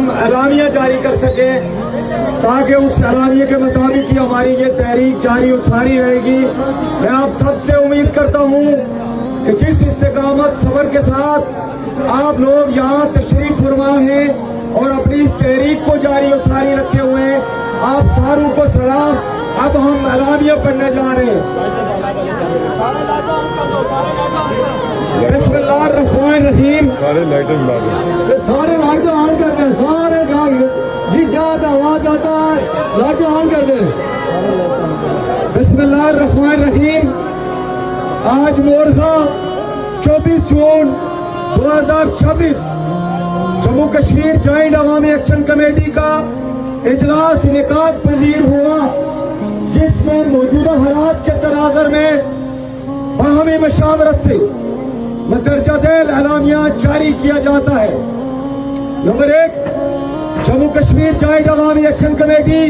हम एलानिया जारी कर सके, ताकि उस एलानिया के मुताबिक ही हमारी ये तहरीक जारी और सारी रहेगी। मैं आप सबसे उम्मीद करता हूँ कि जिस इस्तेकामत सब्र के साथ आप लोग यहाँ तशरीफ फरमा हैं और अपनी इस तहरीक को जारी और सारी रखे हुए हैं, आप सारों को सलाम। अब हम एलानिया पढ़ने जा रहे हैं। बिस्मिल्लाहिर्रहमानिर्रहीम। सारे लाइटें जला दो, सारे लाइटें ऑन कर दें, सारे जी ज्यादा आवाज आता है, लाइटें ऑन कर दें। बिस्मिल्लाहिर्रहमानिर्रहीम। आज मोरखा 24 जून 2026 जम्मू कश्मीर जॉइंट अवामी एक्शन कमेटी का इजलास इनेकाद पजीर हुआ, जिसमें मौजूदा हालात के तनाज़ुर में बाहमी मशावरत से मदरजा झेल एलानिया जारी किया जाता है। नंबर 1, जम्मू कश्मीर जॉइंट अवामी एक्शन कमेटी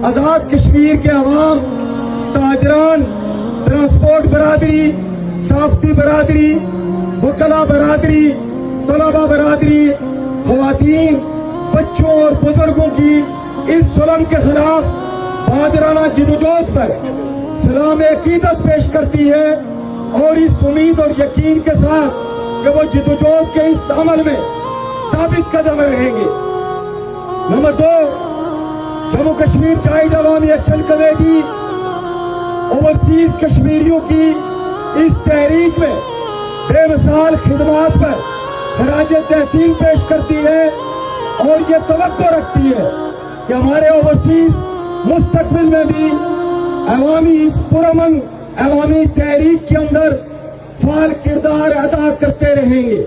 आजाद कश्मीर के अवाम, ताजरान, ट्रांसपोर्ट बरादरी, साफ्ती बरादरी, वकला बरादरी, तलबा बरादरी, खवातीन, बच्चों और बुजुर्गों की इस जुल्म के खिलाफ बहादुराना जिदोजहद पर सलाम अकीदत पेश करती है और इस उम्मीद और यकीन के साथ कि वो जिदोजहद के इस अमल में साबित कदम रहेंगे। नंबर 2, जम्मू कश्मीर जॉइंट अवामी एक्शन कमेटी ओवरसीज कश्मीरियों की इस तहरीक में बेमिसाल खिदमात पर खराज तहसीन पेश करती है और ये तवक्को रखती है कि हमारे ओवरसीज मुस्तकबिल में भी अवामी इस पुरअमन अवामी तहरीक के अंदर फाल किरदार अदा करते रहेंगे।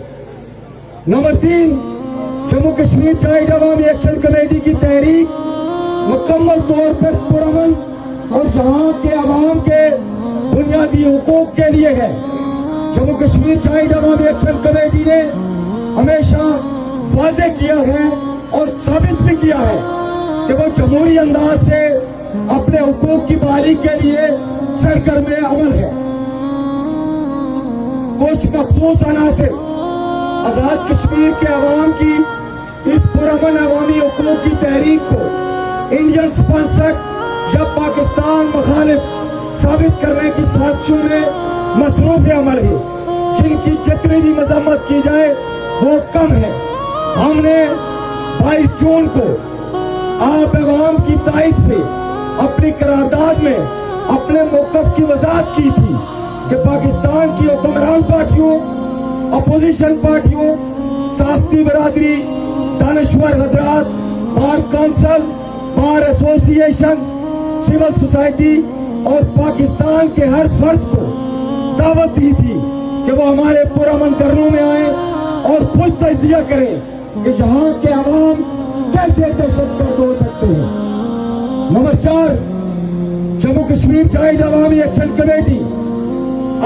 नंबर 3, जम्मू कश्मीर जॉइंट अवामी एक्शन कमेटी की तहरीक मुकम्मल तौर पर पुरअमन और जहां के अवाम के बुनियादी हुकूक के लिए है। जम्मू कश्मीर जॉइंट अवामी एक्शन कमेटी ने हमेशा वाज़े किया है और साबित भी किया है कि वो जमहूरी अंदाज से अपने हुकूक की बहाली के लिए सरगर्म अमल है। कुछ मखसूस अनासिर आजाद कश्मीर के अवाम की इस पुरअमन अवामी हुकूक की तहरीक को इंडियन स्पॉन्सर या पाकिस्तान मुखालिफ साबित करने की साजिशों में मसरूफ अमल है, जिनकी जितनी भी मजम्मत की जाए वो कम है। हमने 22 जून को आप अवाम की ताईद से अपनी करारदाद में अपने मौक़िफ़ की वज़ाहत की थी कि पाकिस्तान की हुक्मरान पार्टियों, अपोजिशन पार्टियों, साफ्ती बरादरी, दानिश्वर हजरात, bar council, bar association, civil society और पाकिस्तान के हर फर्द को दावत दी थी कि वो हमारे पुरअमन धरनों में आए और खुद तजिया करें कि यहाँ के अवाम कैसे दहशतगर्द हो सकते हैं। नंबर 4, जम्मू कश्मीर जॉइंट अवामी एक्शन कमेटी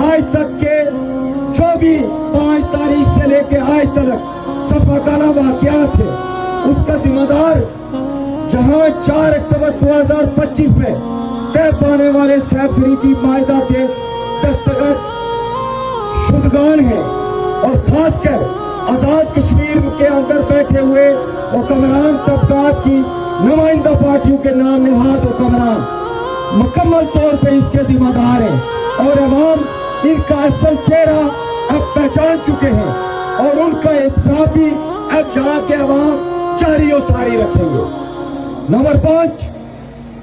आज तक के जो भी 5 तारीख से लेके आज तक सफाकाना वाक़यात है, उसका जिम्मेदार जहां 4 अक्टूबर 2025 में तय पाने वाले सैफरी माहिदा के दस्तखत शुदगान है और खासकर आजाद कश्मीर के अंदर बैठे हुए हुक्मरान तबकात की नुमाइंदा पार्टियों के नाम निहाद हुक्मरान मुकम्मल तौर पर इसके जिम्मेदार हैं और अवाम इनका असल चेहरा अब पहचान चुके हैं और उनका एहतसाब भी अब यहाँ के अवाम जारी और सारी रखेंगे। नंबर 5,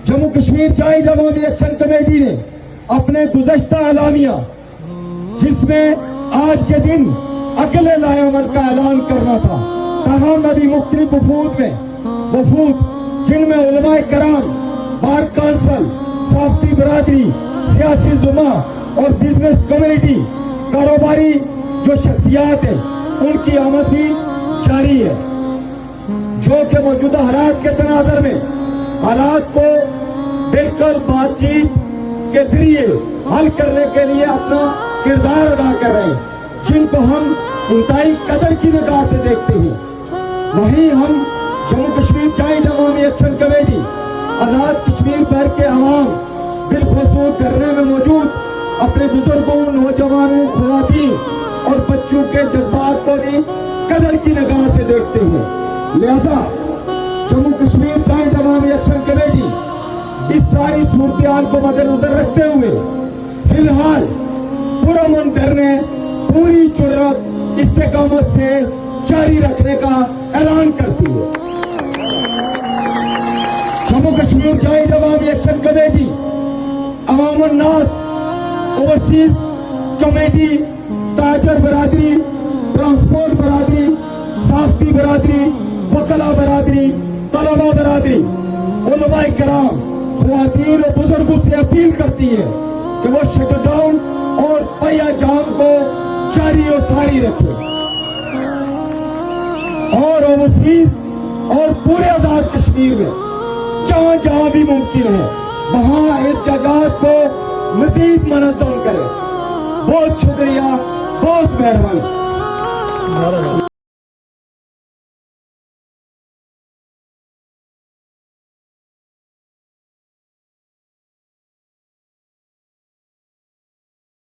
जम्मू कश्मीर जॉइंट अवामी एक्शन कमेटी ने अपने गुज़श्ता एलानिया, जिसमें आज के दिन अगले लायामन का ऐलान करना था, तमाम नबी मुख्तलिफ वफूद जिनमें उलमाए कराम, बार काउंसिल, साफ्ती बरादरी, सियासी जुमा और बिजनेस कम्युनिटी, कारोबारी जो शख्सियात हैं, उनकी आमद भी जारी है, जो कि मौजूदा हालात के तनाज़ुर में हालात को बिल्कुल बातचीत के जरिए हल करने के लिए अपना किरदार अदा कर रहे हैं, जिनको हम इंतहाई कदर की निगाह से देखते हैं। वहीं हम जम्मू कश्मीर जॉइंट अवामी एक्शन कमेटी आजाद कश्मीर भर के अवाम बिलखसूस धरने में मौजूद अपने बुजुर्गों, नौजवानों, खुवातीन और बच्चों के जज्बात को भी कदर की निगाह से देखते हैं। लिहाजा जम्मू कश्मीर जॉइंट अवामी एक्शन कमेटी इस सारी सूरत को मद्देनजर रखते हुए फिलहाल पुरअमन धरने पूरी जुर्रत इस्तेकामत से जारी रखने का ऐलान करती है। जम्मू कश्मीर जॉइंट अवामी एक्शन कमेटी अवामुन नास ओवरसीज कमेटी ताजर बरादरी, ट्रांसपोर्ट बरादरी, साफ्ती बरादरी, वकला बरादरी, तलबा बरादरी, उलमाए कराम, ख्वातीन और बुजुर्गों से अपील करती है कि वो शटडाउन और पहिया जाम को जारी और सारी रखे और ओवरसीज और पूरे आजाद कश्मीर में जहां जहां भी मुमकिन है वहां इस जगह को मजीद मनज़्ज़म करे। बहुत शुक्रिया, बहुत मेहरबानी।